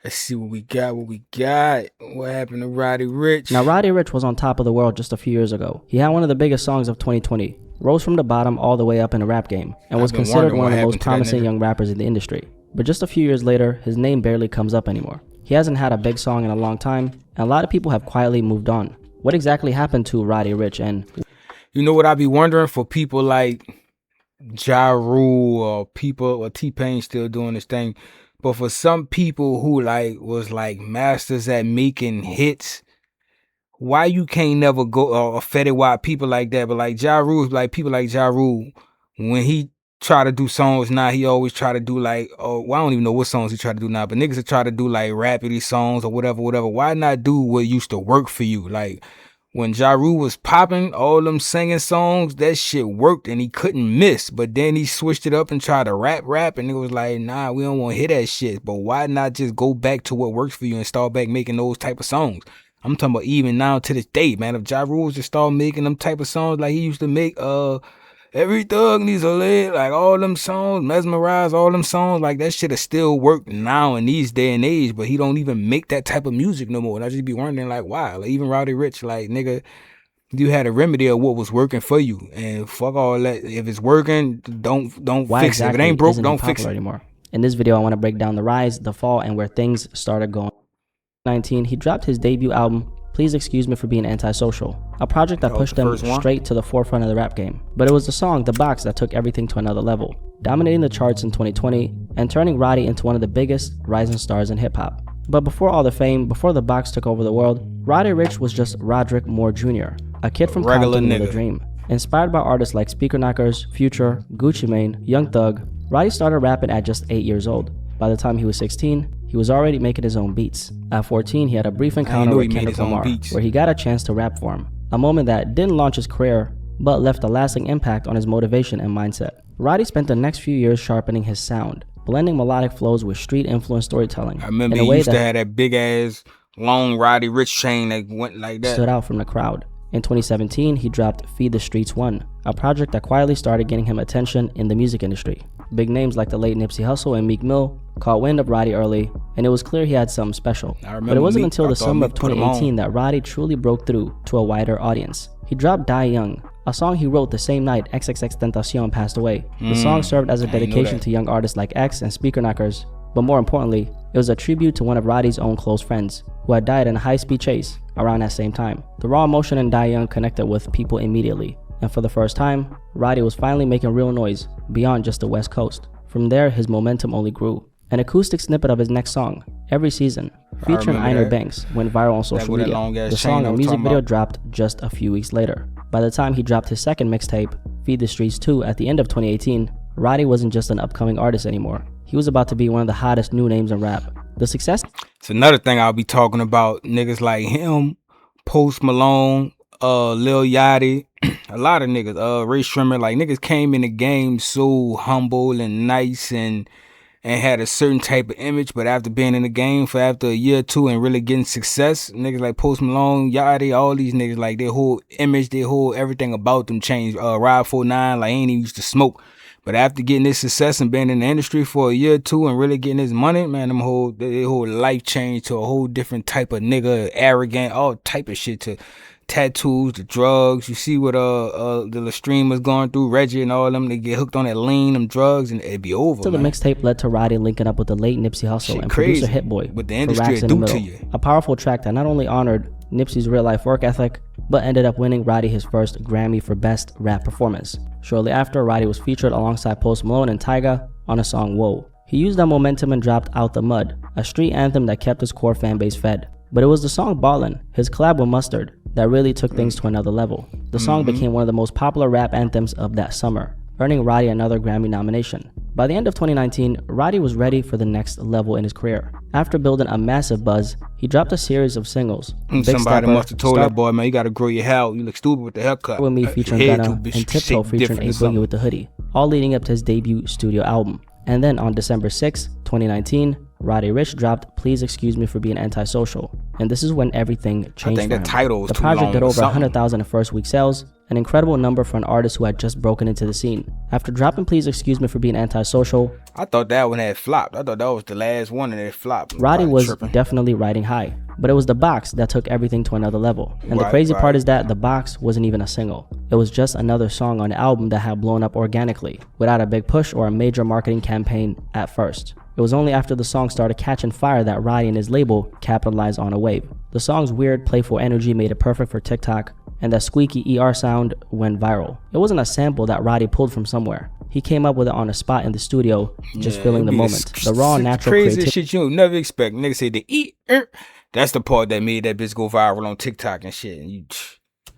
Let's see what we got. What happened to Rowdy Rich? Now, Rowdy Rich was on top of the world just a few years ago. He had one of the biggest songs of 2020, rose from the bottom all the way up in the rap game, and was considered one of the most promising young rappers in the industry. But just a few years later, his name barely comes up anymore. He hasn't had a big song in a long time, and a lot of people have quietly moved on. What exactly happened to Rowdy Rich? And you know what I be wondering for people like Ja Rule or people or T-Pain still doing this thing, but for some people who was masters at making hits, why you can't never go or Fetty Wap, people like that, but like Ja Rule, like people like Ja Rule, when he try to do songs now, he always try to do I don't even know what songs he try to do now, but niggas that try to do like rapidy songs or whatever. Why not do what used to work for you? Like when Ja Rule was popping, all them singing songs, that shit worked and he couldn't miss. But then he switched it up and tried to rap, and it was like, nah, we don't want to hear that shit. But why not just go back to what works for you and start back making those type of songs? I'm talking about even now to this day, man. If Ja Rule just start making them type of songs like he used to make, Every Thug Needs a Leg, like all them songs, Mesmerize, all them songs, like that shit still work now in these day and age, but he don't even make that type of music no more. And I just be wondering like why? Like even Rowdy Rich, like nigga, you had a remedy of what was working for you, and fuck all that. If it's working, don't fix it. If it ain't broke, don't fix it anymore. In this video, I want to break down the rise, the fall, and where things started going. 2019, he dropped his debut album, Please Excuse Me for Being Antisocial, a project that pushed him straight to the forefront of the rap game. But it was the song, The Box, that took everything to another level, dominating the charts in 2020 and turning Rowdy into one of the biggest rising stars in hip-hop. But before all the fame, before The Box took over the world, Rowdy Rich was just Roderick Moore Jr., a kid from Compton with a dream. Inspired by artists like Speaker Knockers, Future, Gucci Mane, Young Thug, Rowdy started rapping at just 8 years old. By the time he was 16, he was already making his own beats. At 14, he had a brief encounter with Kendrick Lamar, where he got a chance to rap for him. A moment that didn't launch his career, but left a lasting impact on his motivation and mindset. Rowdy spent the next few years sharpening his sound, blending melodic flows with street-influenced storytelling. I remember he used to have that big-ass, long Rowdy Rich chain that went like that. Stood out from the crowd. In 2017, he dropped Feed the Streets 1, a project that quietly started getting him attention in the music industry. Big names like the late Nipsey Hussle and Meek Mill caught wind of Rowdy early, and it was clear he had something special. But it wasn't until the summer of 2018 that Rowdy truly broke through to a wider audience. He dropped Die Young, a song he wrote the same night XXXTentacion passed away. The song served as a dedication to young artists like X and Speaker Knockers, but more importantly, it was a tribute to one of Rowdy's own close friends, who had died in a high-speed chase around that same time. The raw emotion in Die Young connected with people immediately, and for the first time, Rowdy was finally making real noise beyond just the West Coast. From there, his momentum only grew. An acoustic snippet of his next song, Every Season, featuring Einer Banks, went viral on social media. The song and music video dropped just a few weeks later. By the time he dropped his second mixtape, Feed the Streets 2, at the end of 2018, Rowdy wasn't just an upcoming artist anymore. He was about to be one of the hottest new names in rap. The success... It's another thing I'll be talking about. Niggas like him, Post Malone, Lil Yachty, a lot of niggas, Ray Shrimmer, like niggas came in the game so humble and nice and had a certain type of image, but after being in the game for after a year or two and really getting success, niggas like Post Malone, Yachty, all these niggas, like their whole image, their whole everything about them changed. Ride 49, like he ain't even used to smoke. But after getting this success and being in the industry for a year or two and really getting his money, man, their whole life changed to a whole different type of nigga, arrogant, all type of shit, to tattoos, the drugs. You see what the streamers going through, Reggie and all them, they get hooked on that lean, them drugs, and it'd be over. So the mixtape led to Rowdy linking up with the late Nipsey Hussle and producer Hit Boy with the industry in the Middle. A powerful track that not only honored Nipsey's real-life work ethic, but ended up winning Rowdy his first Grammy for Best Rap Performance. Shortly after, Rowdy was featured alongside Post Malone and Tyga on the song Whoa. He used that momentum and dropped Out the Mud, a street anthem that kept his core fanbase fed. But it was the song Ballin', his collab with Mustard, that really took things to another level. The song became one of the most popular rap anthems of that summer, earning Rowdy another Grammy nomination. By the end of 2019, Rowdy was ready for the next level in his career. After building a massive buzz, he dropped a series of singles. Somebody must have told that boy, man, you gotta grow your hair. You look stupid with the haircut. With Me featuring Gunna and Tiptoe featuring A Boogie with the Hoodie, all leading up to his debut studio album. And then on December 6, 2019, Rowdy Rich dropped Please Excuse Me for Being Antisocial, and this is when everything changed for him. The project did over 100,000 in first week sales, an incredible number for an artist who had just broken into the scene. After dropping Please Excuse Me for Being Antisocial, I thought that one had flopped. I thought that was the last one and it flopped. Rowdy was definitely riding high. But it was The Box that took everything to another level. And the crazy part is that The Box wasn't even a single. It was just another song on the album that had blown up organically, without a big push or a major marketing campaign at first. It was only after the song started catching fire that Rowdy and his label capitalized on a wave. The song's weird, playful energy made it perfect for TikTok, and that squeaky ER sound went viral. It wasn't a sample that Rowdy pulled from somewhere. He came up with it on the spot in the studio, just feeling the moment. The raw, natural crazy shit you never expect. Niggas say the that's the part that made that bitch go viral on TikTok and shit. And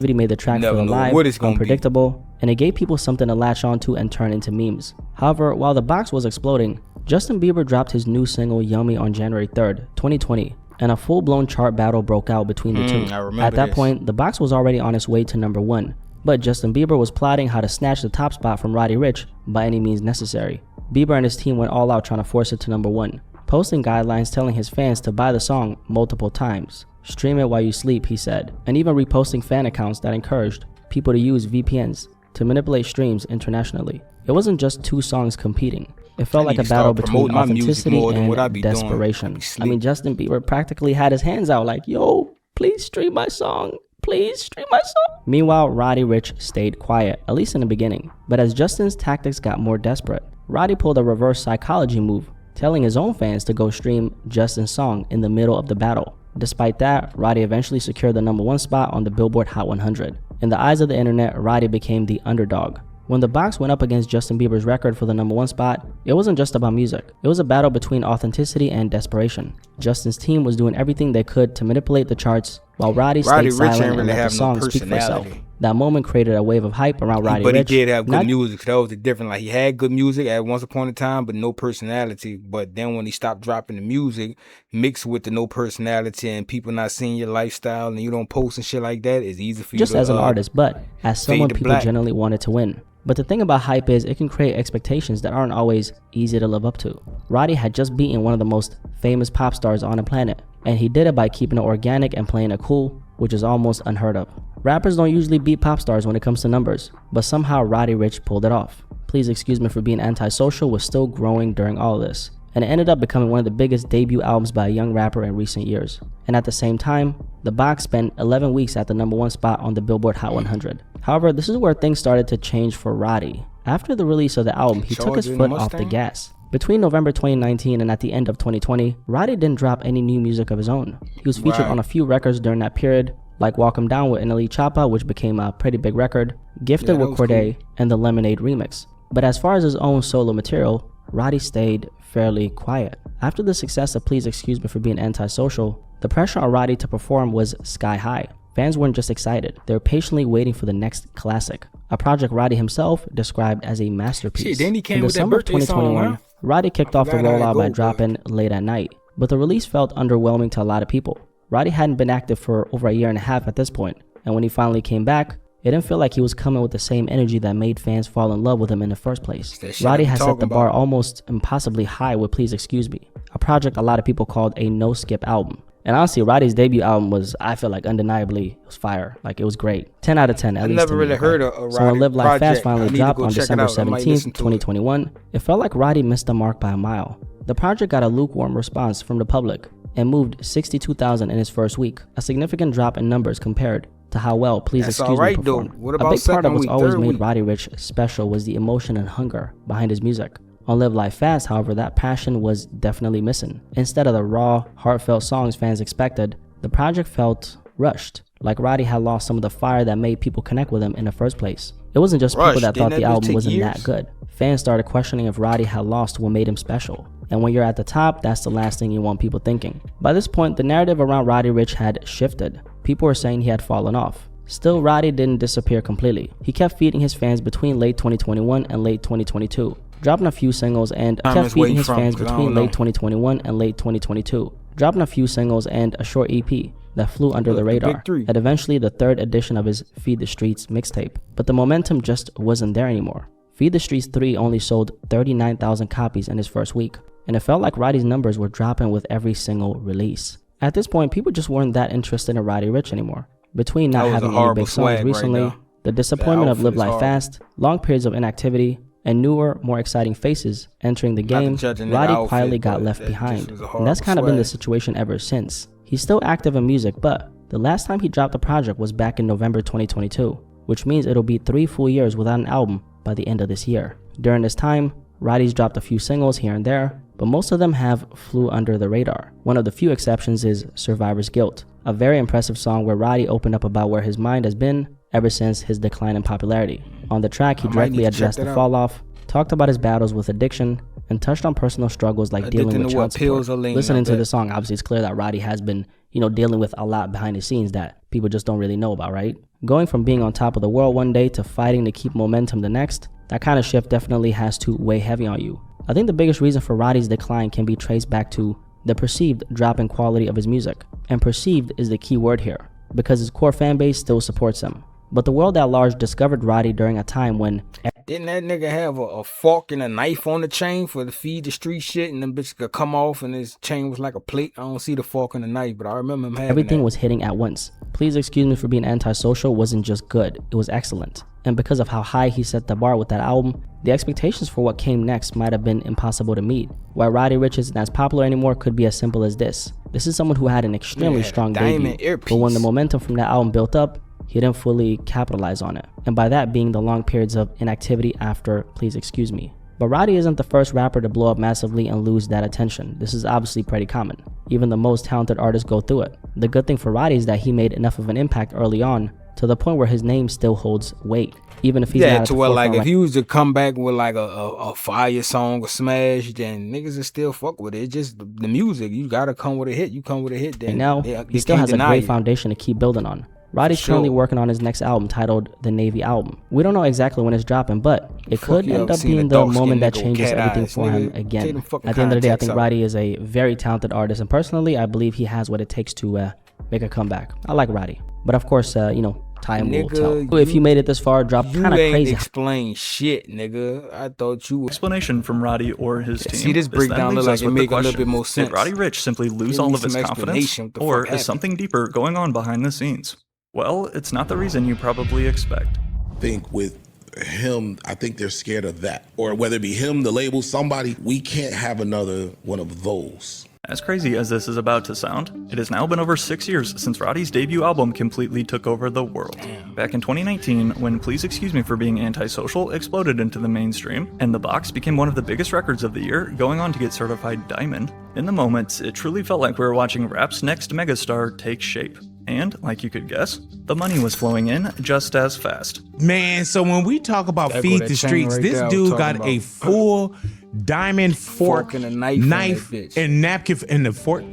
you made the track feel alive, unpredictable, and it gave people something to latch onto and turn into memes. However, while The Box was exploding, Justin Bieber dropped his new single Yummy on January 3rd, 2020, and a full-blown chart battle broke out between the two. At that point, The Box was already on its way to #1, but Justin Bieber was plotting how to snatch the top spot from Rowdy Rich by any means necessary. Bieber and his team went all out trying to force it to #1, posting guidelines telling his fans to buy the song multiple times. Stream it while you sleep, he said, and even reposting fan accounts that encouraged people to use VPNs to manipulate streams internationally. It wasn't just two songs competing. It felt like a battle between authenticity and desperation. I mean, Justin Bieber practically had his hands out like, yo, please stream my song. Please stream my song. Meanwhile, Rowdy Rich stayed quiet, at least in the beginning. But as Justin's tactics got more desperate, Rowdy pulled a reverse psychology move, telling his own fans to go stream Justin's song in the middle of the battle. Despite that, Rowdy eventually secured the #1 spot on the Billboard Hot 100. In the eyes of the internet, Rowdy became the underdog. When The Box went up against Justin Bieber's record for the #1 spot, it wasn't just about music. It was a battle between authenticity and desperation. Justin's team was doing everything they could to manipulate the charts, while Rowdy stayed silent and let the song speak for itself. That moment created a wave of hype around Rowdy Rich. But he did have good music. That was the difference. Like, he had good music at once upon a time, but no personality. But then when he stopped dropping the music, mixed with the no personality and people not seeing your lifestyle and you don't post and shit like that, it's easy for you just to as an artist, but as someone people generally wanted to win. But the thing about hype is it can create expectations that aren't always easy to live up to. Rowdy had just beaten one of the most famous pop stars on the planet, and he did it by keeping it organic and playing it cool, which is almost unheard of. Rappers don't usually beat pop stars when it comes to numbers, but somehow Rowdy Rich pulled it off. Please Excuse Me for Being Antisocial was still growing during all this, and it ended up becoming one of the biggest debut albums by a young rapper in recent years. And at the same time, The Box spent 11 weeks at the #1 spot on the Billboard Hot 100. However, this is where things started to change for Rowdy. After the release of the album, he took his foot off the gas. Between November 2019 and at the end of 2020, Rowdy didn't drop any new music of his own. He was featured on a few records during that period, like Walk 'Em Down with NLE Choppa, which became a pretty big record, Gifted with Cordae, and the Lemonade remix. But as far as his own solo material, Rowdy stayed fairly quiet. After the success of Please Excuse Me for Being Antisocial, the pressure on Rowdy to perform was sky high. Fans weren't just excited, they were patiently waiting for the next classic, a project Rowdy himself described as a masterpiece. Then he came in the with summer of that birthday 2021, song, Rowdy kicked off the rollout by dropping Late at Night, but the release felt underwhelming to a lot of people. Rowdy hadn't been active for over a year and a half at this point, and when he finally came back, it didn't feel like he was coming with the same energy that made fans fall in love with him in the first place. Rowdy has set the bar almost impossibly high with Please Excuse Me, a project a lot of people called a no-skip album. And honestly, Rowdy's debut album was, I feel like, undeniably, it was fire. Like, it was great. 10 out of 10, at least. I never really heard of Rowdy. So when Live Life Fast finally dropped on December 17th, 2021, it felt like Rowdy missed the mark by a mile. The project got a lukewarm response from the public and moved 62,000 in its first week, a significant drop in numbers compared to how well Please Excuse Me performed. A big part of what's always made Rowdy Rich special was the emotion and hunger behind his music. On Live Life Fast, however, that passion was definitely missing. Instead of the raw, heartfelt songs fans expected, the project felt rushed, like Rowdy had lost some of the fire that made people connect with him in the first place. It wasn't just people that thought the album wasn't that good. Fans started questioning if Rowdy had lost what made him special. And when you're at the top, that's the last thing you want people thinking. By this point, the narrative around Rowdy Rich had shifted. People were saying he had fallen off. Still, Rowdy didn't disappear completely. He kept feeding his fans between late 2021 and late 2022. Dropping a few singles and kept feeding his fans between late 2021 and late 2022. Dropping a few singles and a short EP that flew under the radar, and eventually the third edition of his Feed the Streets mixtape. But the momentum just wasn't there anymore. Feed the Streets 3 only sold 39,000 copies in his first week, and it felt like Rowdy's numbers were dropping with every single release. At this point, people just weren't that interested in Rowdy Rich anymore. Between not having any big songs recently, the disappointment of Live Life Fast, long periods of inactivity, and newer, more exciting faces entering the game, Rowdy quietly got left behind. And that's kind of been the situation ever since. He's still active in music, but the last time he dropped a project was back in November 2022, which means it'll be 3 full years without an album by the end of this year. During this time, Rowdy's dropped a few singles here and there, but most of them have flew under the radar. One of the few exceptions is Survivor's Guilt, a very impressive song where Rowdy opened up about where his mind has been ever since his decline in popularity. On the track, he directly addressed the fall off, talked about his battles with addiction, and touched on personal struggles like dealing with child support. Listening to the song, obviously it's clear that Rowdy has been, dealing with a lot behind the scenes that people just don't really know about, right? Going from being on top of the world one day to fighting to keep momentum the next, that kind of shift definitely has to weigh heavy on you. I think the biggest reason for Rowdy's decline can be traced back to the perceived drop in quality of his music. And perceived is the key word here, because his core fan base still supports him. But the world at large discovered Rowdy during a time when... Didn't that nigga have a fork and a knife on the chain for the feed the street shit, and them bitches could come off and his chain was like a plate? I don't see the fork and the knife, but I remember him having everything was hitting at once. Please Excuse Me for Being Antisocial wasn't just good, it was excellent. And because of how high he set the bar with that album, the expectations for what came next might have been impossible to meet. Why Rowdy Rich isn't as popular anymore could be as simple as this. This is someone who had an extremely strong debut, but when the momentum from that album built up, he didn't fully capitalize on it, and by that being the long periods of inactivity after Please Excuse Me. But Rowdy isn't the first rapper to blow up massively and lose that attention. This is obviously pretty common. Even the most talented artists go through it. The good thing for Rowdy is that he made enough of an impact early on to the point where his name still holds weight, even if he's not at the forefront. Like if he was to come back with like a fire song or smash, then niggas will still fuck with it. It's just the music. You gotta come with a hit. You come with a hit, then and now he still has a great foundation to keep building on. Rowdy's currently working on his next album titled The Navy Album. We don't know exactly when it's dropping, but it could end up being the moment that changes everything for him again. At the end of the day, I think Rowdy is a very talented artist, and personally, I believe he has what it takes to make a comeback. I like Rowdy, but of course, time will tell. If you made it this far, drop kind of crazy. You ain't explain shit, nigga. I thought you... Explanation from Rowdy or his team. See, this breakdown look like it make a little bit more sense. Did Rowdy Rich simply lose all of his confidence, or is something deeper going on behind the scenes? Well, it's not the reason you probably expect. I think with him, I think they're scared of that. Or whether it be him, the label, somebody, we can't have another one of those. As crazy as this is about to sound, it has now been over 6 years since Rowdy's debut album completely took over the world. Back in 2019, when Please Excuse Me for Being Antisocial exploded into the mainstream, and The Box became one of the biggest records of the year, going on to get certified diamond. In the moment, it truly felt like we were watching rap's next megastar take shape. And, like you could guess, the money was flowing in just as fast. Man, so when we talk about Feed the Streets, this dude got a full diamond fork and a knife and napkin and the fork.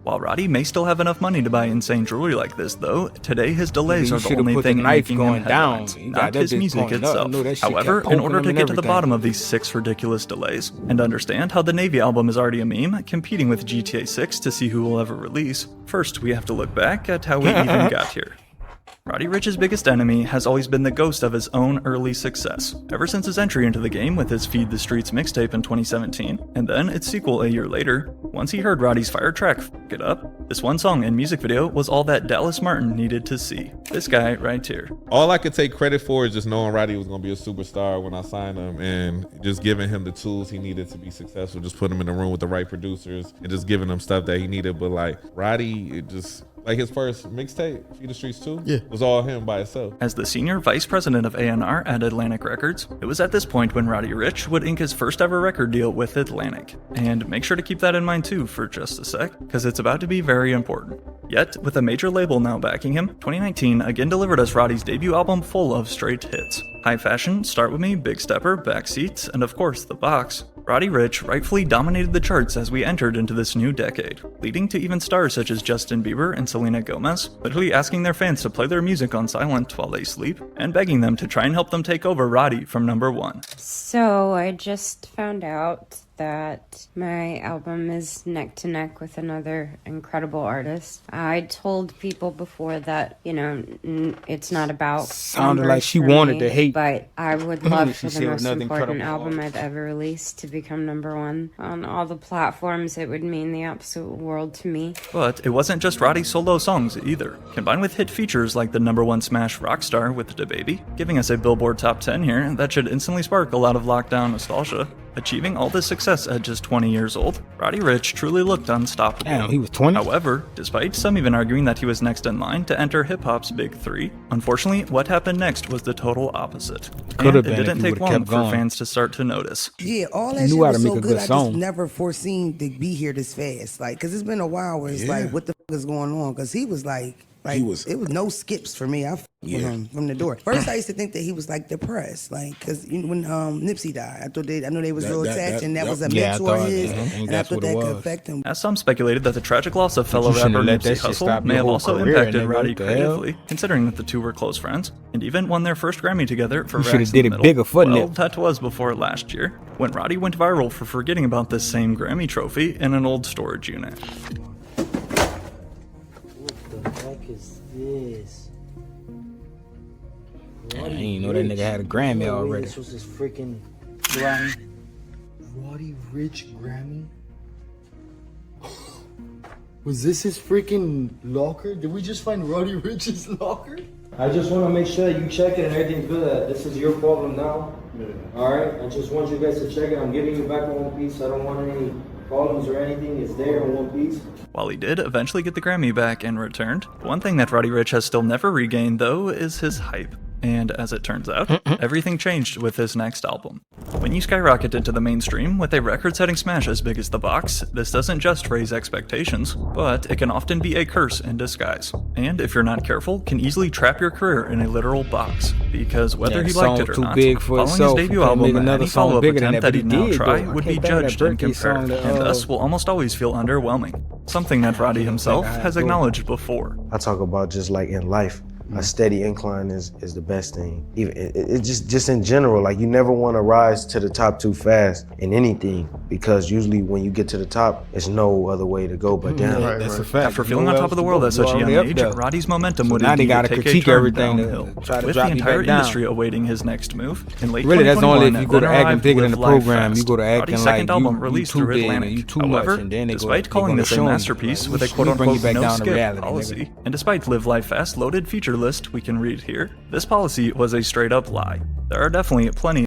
While Rowdy may still have enough money to buy insane jewelry like this, though, today his delays are the only thing making him headlines, not his music itself. However, in order to get to the bottom of these 6 ridiculous delays, and understand how the Navy album is already a meme, competing with GTA 6 to see who will ever release, first we have to look back at how we even got here. Rowdy Rich's biggest enemy has always been the ghost of his own early success, ever since his entry into the game with his Feed the Streets mixtape in 2017, and then its sequel a year later. Once he heard Rowdy's fire track, F It Up, this one song and music video was all that Dallas Martin needed to see. This guy right here. All I could take credit for is just knowing Rowdy was going to be a superstar when I signed him, and just giving him the tools he needed to be successful, just putting him in the room with the right producers, and just giving him stuff that he needed. But like, Rowdy, it just... Like his first mixtape, Feed the Streets 2, was all him by himself. As the senior vice president of A&R at Atlantic Records, it was at this point when Rowdy Rich would ink his first ever record deal with Atlantic. And make sure to keep that in mind too for just a sec, because it's about to be very important. Yet, with a major label now backing him, 2019 again delivered us Rowdy's debut album full of straight hits. High Fashion, Start With Me, Big Stepper, Backseats, and of course, The Box. Rowdy Rich rightfully dominated the charts as we entered into this new decade, leading to even stars such as Justin Bieber and Selena Gomez, literally asking their fans to play their music on silent while they sleep, and begging them to try and help them take over Rowdy from #1. So I just found out that my album is neck to neck with another incredible artist. I told people before that, you know, it's not about sounded like she wanted to hate, but I would love for the most important album I've ever released to become #1 on all the platforms. It would mean the absolute world to me. But it wasn't just Rowdy's solo songs either. Combined with hit features like the #1 smash Rockstar with DaBaby, giving us a Billboard Top 10 here that should instantly spark a lot of lockdown nostalgia. Achieving all this success at just 20 years old, Rowdy Rich truly looked unstoppable. Damn, he was 20? However, despite some even arguing that he was next in line to enter hip-hop's big three, unfortunately, what happened next was the total opposite. And it didn't take long for fans to start to notice. Yeah, all that shit was so good, I just never foreseen to be here this fast. Like, because it's been a while where it's like, what the fuck is going on? Because he was like it was no skips for me. I with him from the door. First, I used to think that he was like depressed, like because when Nipsey died, I know they was real attached, and that was a mentor of his, and I thought that could affect him. As some speculated that the tragic loss of fellow rapper Nipsey Hussle may have also impacted Rowdy creatively, considering that the two were close friends, and even won their first Grammy together for Racks in the Middle. Bigger for well, that was before last year, when Rowdy went viral for forgetting about this same Grammy trophy in an old storage unit. What the heck is this? I didn't know that nigga had a Grammy already. This was his freaking Grammy. Rowdy Rich Grammy? Was this his freaking locker? Did we just find Rowdy Rich's locker? I just want to make sure that you check it and everything's good. This is your problem now. Alright? I just want you guys to check it. I'm giving you back one piece. I don't want any problems or anything. It's there in one piece. While he did eventually get the Grammy back and returned, one thing that Rowdy Rich has still never regained, though, is his hype. And as it turns out, everything changed with his next album. When you skyrocket into the mainstream with a record-setting smash as big as The Box, this doesn't just raise expectations, but it can often be a curse in disguise. And if you're not careful, can easily trap your career in a literal box. Because whether he liked it or not, following his debut album, any follow-up attempt that he'd now try would be judged and compared, and thus will almost always feel underwhelming. Something that Rowdy himself has acknowledged before. I talk about just like in life. A steady incline is the best thing. Even it just in general, like you never want to rise to the top too fast in anything, because usually when you get to the top, there's no other way to go but down. That's a fact. After feeling on top of the world at such a young age, Roddy's momentum would indeed take a turn downhill, with the entire industry awaiting his next move. In late 2021, that's only if you go to acting bigger than the program. You go to acting Roddy's like second album released through Atlantic. However, despite calling this a masterpiece with a quote-unquote no-skip policy, and despite Live Life Fast loaded feature list we can read here, this policy was a straight-up lie. There are definitely plenty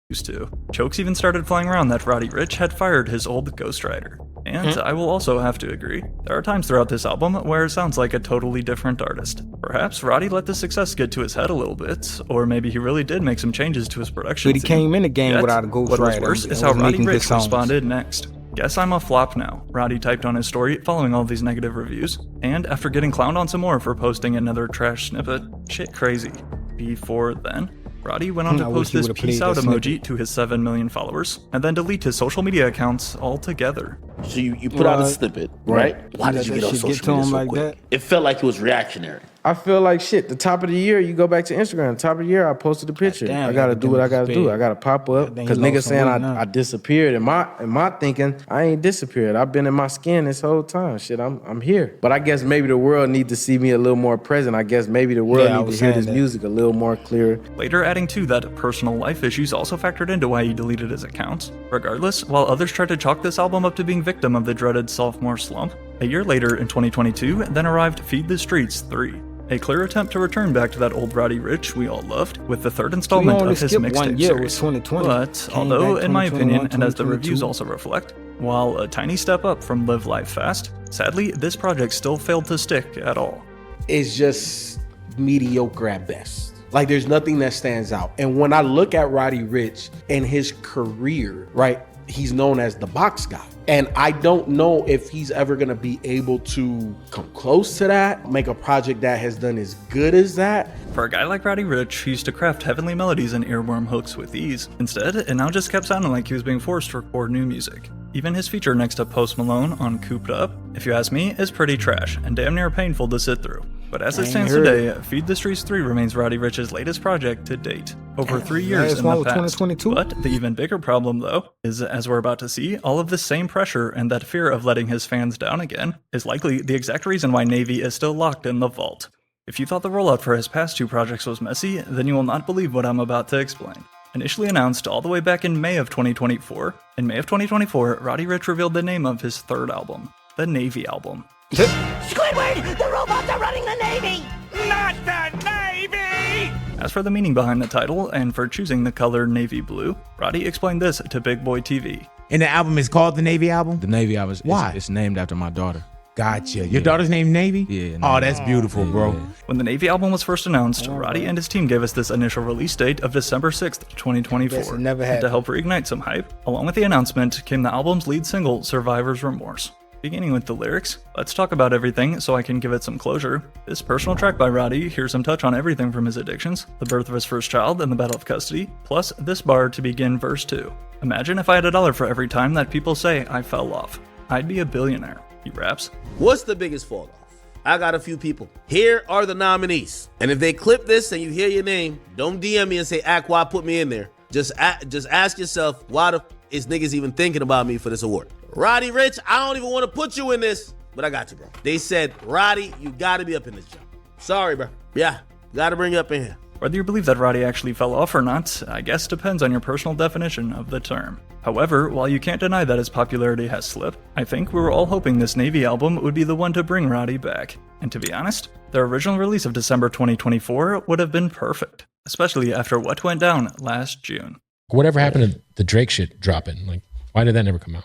used to. Jokes even started flying around that Rowdy Rich had fired his old ghostwriter. And I will also have to agree, there are times throughout this album where it sounds like a totally different artist. Perhaps Roddy let the success get to his head a little bit, or maybe he really did make some changes to his production. But he came in the game without a ghostwriter. What was worse is how Rowdy Rich responded next. Guess I'm a flop now, Roddy typed on his story following all these negative reviews, and after getting clowned on some more for posting another trash snippet, shit crazy. Before then, Roddy went on to post this peace out emoji to his 7 million followers, and then delete his social media accounts altogether. So you put out a snippet, right? Why did you get on social media so quick? It felt like it was reactionary. I feel like shit. The top of the year, you go back to Instagram. Top of the year, I posted a picture. I gotta do what I gotta do. I gotta pop up because niggas saying I disappeared. In my thinking, I ain't disappeared. I've been in my skin this whole time. Shit, I'm here. But I guess maybe the world need to see me a little more present. I guess maybe the world need to hear this music a little more clear. Later adding to that personal life issues also factored into why he deleted his accounts. Regardless, while others tried to chalk this album up to being victim of the dreaded sophomore slump, a year later in 2022 then arrived Feed the Streets 3. A clear attempt to return back to that old Rowdy Rich we all loved, with the third installment of his mixtape series. But, although in my opinion, and as the reviews also reflect, while a tiny step up from Live Life Fast, sadly this project still failed to stick at all. It's just mediocre at best. Like there's nothing that stands out. And when I look at Rowdy Rich and his career, right, he's known as the box guy. And I don't know if he's ever gonna be able to come close to that, make a project that has done as good as that. For a guy like Rowdy Rich, who used to craft heavenly melodies and earworm hooks with ease, instead, it now just kept sounding like he was being forced to record new music. Even his feature next to Post Malone on Cooped Up, if you ask me, is pretty trash and damn near painful to sit through. But as it stands today, Feed the Streets 3 remains Rowdy Rich's latest project to date. over 3 years in the past. 2022. But the even bigger problem, though, is, as we're about to see, all of this same pressure and that fear of letting his fans down again is likely the exact reason why Navy is still locked in the vault. If you thought the rollout for his past 2 projects was messy, then you will not believe what I'm about to explain. Initially announced all the way back in May of 2024, Rowdy Rich revealed the name of his 3rd album, the Navy album. Squidward, the robots are running the Navy! Not the Navy! As for the meaning behind the title, and for choosing the color navy blue, Rowdy explained this to Big Boy TV. And the album is called The Navy Album? The Navy Album. Why? It's named after my daughter. Gotcha. Your daughter's named Navy? Yeah. Oh, that's beautiful, bro. Yeah. When the Navy album was first announced, Rowdy and his team gave us this initial release date of December 6th, 2024. Never happened. To help reignite some hype, along with the announcement came the album's lead single, Survivor's Remorse. Beginning with the lyrics, let's talk about everything so I can give it some closure. This personal track by Rowdy hears him touch on everything from his addictions, the birth of his first child, and the battle of custody, plus this bar to begin verse 2. Imagine if I had $1 for every time that people say I fell off. I'd be a billionaire, he raps. What's the biggest fall off? I got a few people. Here are the nominees. And if they clip this and you hear your name, don't DM me and say, Aqua, put me in there. Just ask yourself, why the is niggas even thinking about me for this award? Rowdy Rich, I don't even want to put you in this, but I got you, bro. They said, Rowdy, you got to be up in this job. Sorry, bro. Yeah, got to bring you up in here. Whether you believe that Rowdy actually fell off or not, I guess depends on your personal definition of the term. However, while you can't deny that his popularity has slipped, I think we were all hoping this Navy album would be the one to bring Rowdy back. And to be honest, their original release of December 2024 would have been perfect, especially after what went down last June. Whatever happened to the Drake shit dropping? Like, why did that never come out?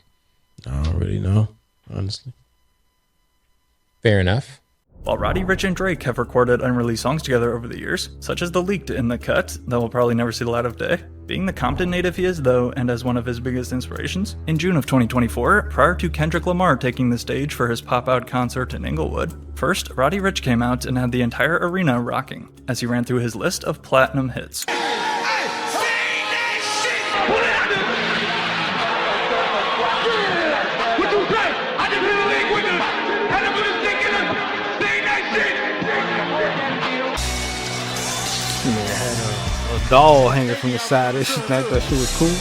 I don't really know, honestly. Fair enough. While Rowdy Rich and Drake have recorded unreleased songs together over the years, such as the leaked In the Cut, that will probably never see the light of day, being the Compton native he is though, and as one of his biggest inspirations, in June of 2024, prior to Kendrick Lamar taking the stage for his pop-out concert in Inglewood, first, Rowdy Rich came out and had the entire arena rocking, as he ran through his list of platinum hits. A doll hanging from the side. That shit was cool.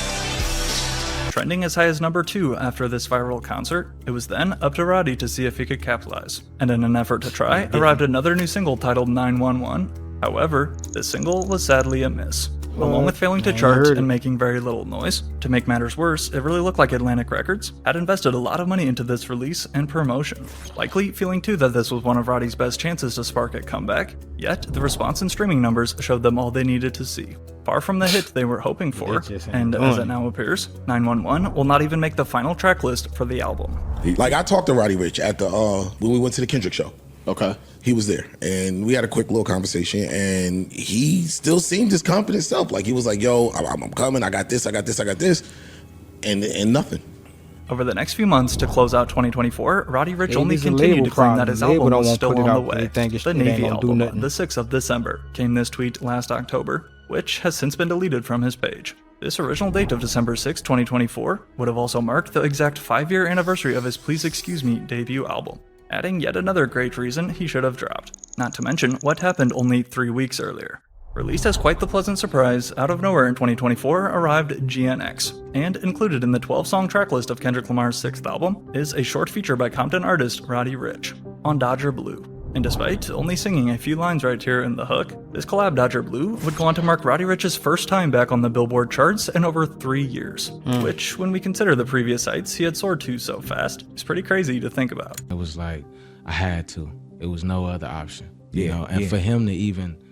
Trending as high as number 2 after this viral concert, it was then up to Rowdy to see if he could capitalize. And in an effort to try, arrived another new single titled 911. However, this single was sadly a miss. Along with failing to chart and making very little noise, to make matters worse, it really looked like Atlantic Records had invested a lot of money into this release and promotion, likely feeling too that this was one of Rowdy's best chances to spark a comeback, yet the response and streaming numbers showed them all they needed to see. Far from the hit they were hoping for, and as it now appears, 911 will not even make the final track list for the album. Like, I talked to Rowdy Rich at the when we went to the Kendrick show. Okay. He was there, and we had a quick little conversation, and he still seemed his confident self. Like, he was like, yo, I'm coming, I got this, and nothing. Over the next few months to close out 2024, Rowdy Rich only continued to claim that his album was still on the way. The Navy album, the 6th of December, came this tweet last October, which has since been deleted from his page. This original date of December 6, 2024 would have also marked the exact 5-year anniversary of his Please Excuse Me debut album, adding yet another great reason he should have dropped. Not to mention what happened only 3 weeks earlier. Released as quite the pleasant surprise, out of nowhere in 2024 arrived GNX, and included in the 12-song tracklist of Kendrick Lamar's 6th album is a short feature by Compton artist Rowdy Rich, on Dodger Blue. And despite only singing a few lines right here in the hook, this collab Dodger Blue would go on to mark Rowdy Rich's first time back on the Billboard charts in over 3 years, which, when we consider the previous heights he had soared to so fast, is pretty crazy to think about. It was like, I had to. It was no other option, you know? And for him to even,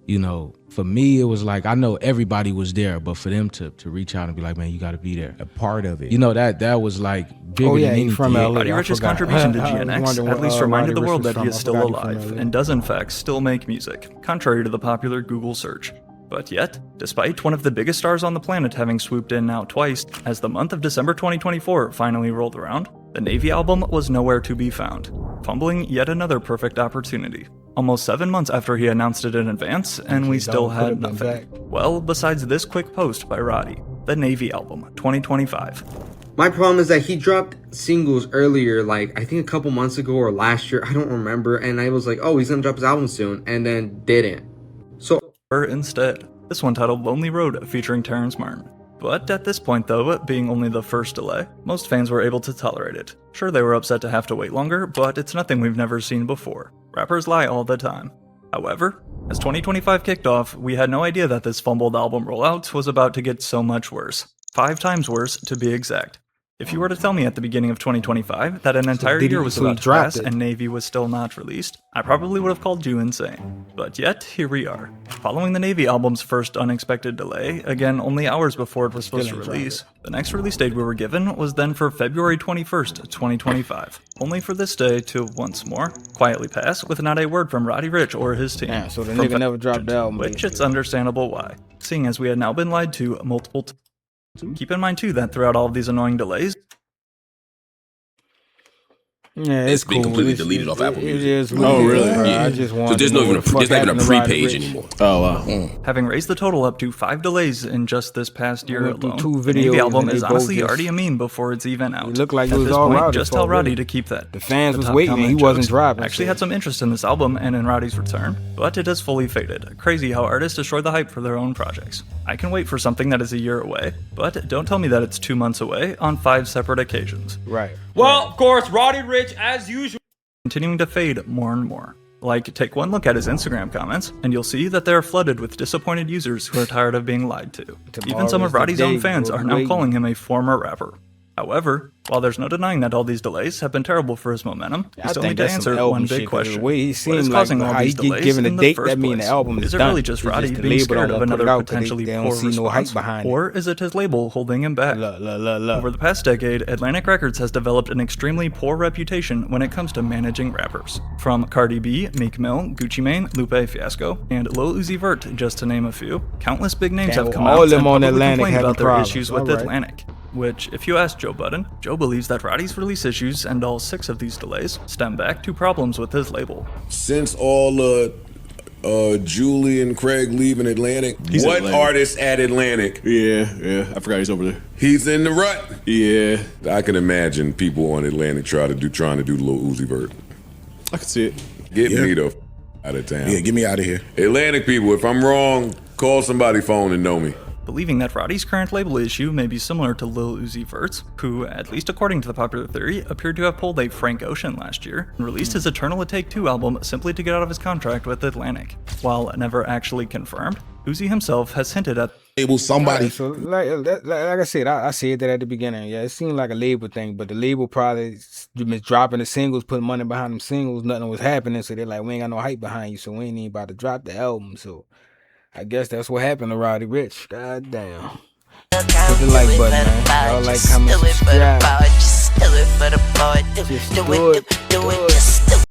you know, for me, it was like, I know everybody was there, but for them to reach out and be like, man, you got to be there. A part of it. You know, that was like bigger than anything. From LA. Rowdy Rich's contribution to GNX at least reminded the world that he is still alive and does in fact still make music, contrary to the popular Google search. But yet, despite one of the biggest stars on the planet having swooped in now twice, as the month of December 2024 finally rolled around, the Navy album was nowhere to be found, fumbling yet another perfect opportunity. Almost 7 months after he announced it in advance, and we still had nothing. Well, besides this quick post by Rowdy, the Navy album 2025. My problem is that he dropped singles earlier, like I think a couple months ago or last year, I don't remember, and I was like, oh, he's gonna drop his album soon, and then didn't. So instead, this one titled Lonely Road featuring Terrence Martin. But at this point though, being only the first delay, most fans were able to tolerate it. Sure, they were upset to have to wait longer, but it's nothing we've never seen before. Rappers lie all the time. However, as 2025 kicked off, we had no idea that this fumbled album rollout was about to get so much worse. 5 times worse, to be exact. If you were to tell me at the beginning of 2025 that an entire year was about to pass and Navy was still not released, I probably would have called you insane. But yet, here we are. Following the Navy album's first unexpected delay, again only hours before it was supposed to release, the next release date we were given was then for February 21st, 2025. Only for this day to, once more, quietly pass with not a word from Rowdy Rich or his team. Yeah, so the nigga never dropped the album. Which it's understandable why, seeing as we had now been lied to multiple times. Keep in mind too that throughout all of these annoying delays, yeah, it's been completely deleted off Apple Music. Oh, really? Yeah. I just want. So there's not even a pre-page anymore. Oh wow! Having raised the total up to 5 delays in just this past year alone, the Navy album is honestly already a meme before it's even out. It looked like at it was this all point, Rowdy. Just tell Rowdy to keep that. The fans was waiting, and he wasn't dropping. Actually had some interest in this album and in Rowdy's return, but it has fully faded. Crazy how artists destroy the hype for their own projects. I can wait for something that is a year away, but don't tell me that it's 2 months away on 5 separate occasions. Right. Well, of course, Rowdy Rich, as usual, continuing to fade more and more. Like, take one look at his Instagram comments, and you'll see that they are flooded with disappointed users who are tired of being lied to. Even some of Rowdy's own fans are now calling him a former rapper. However, while there's no denying that all these delays have been terrible for his momentum, we still need to answer one big question. What is causing all these delays in the first place? Is it really just Rowdy being scared of another potentially poor response? Or is it his label holding him back? Over the past decade, Atlantic Records has developed an extremely poor reputation when it comes to managing rappers. From Cardi B, Meek Mill, Gucci Mane, Lupe Fiasco, and Lil Uzi Vert, just to name a few, countless big names have come out and publicly complained about their issues with Atlantic. Which, if you ask Joe Budden, Joe believes that Rowdy's release issues and all 6 of these delays stem back to problems with his label. Since all Julie and Craig leaving Atlantic, what artist at Atlantic? Yeah, I forgot he's over there. He's in the rut. Yeah, I can imagine people on Atlantic trying to do the Lil Uzi Vert. I can see it. Get me the out of town. Yeah, get me out of here. Atlantic people, if I'm wrong, call somebody phone and know me. Believing that Rowdy's current label issue may be similar to Lil Uzi Vert's, who, at least according to the popular theory, appeared to have pulled a Frank Ocean last year and released his Eternal It Take Two album simply to get out of his contract with Atlantic. While never actually confirmed, Uzi himself has hinted at label somebody. Right, so like I said, I said that at the beginning. Yeah, it seemed like a label thing, but the label probably been dropping the singles, putting money behind them singles, nothing was happening, so they're like, we ain't got no hype behind you, so we ain't even about to drop the album, so I guess that's what happened to Rowdy Rich. God damn. Put the like button, man. Y'all like, comment, subscribe. Just do it.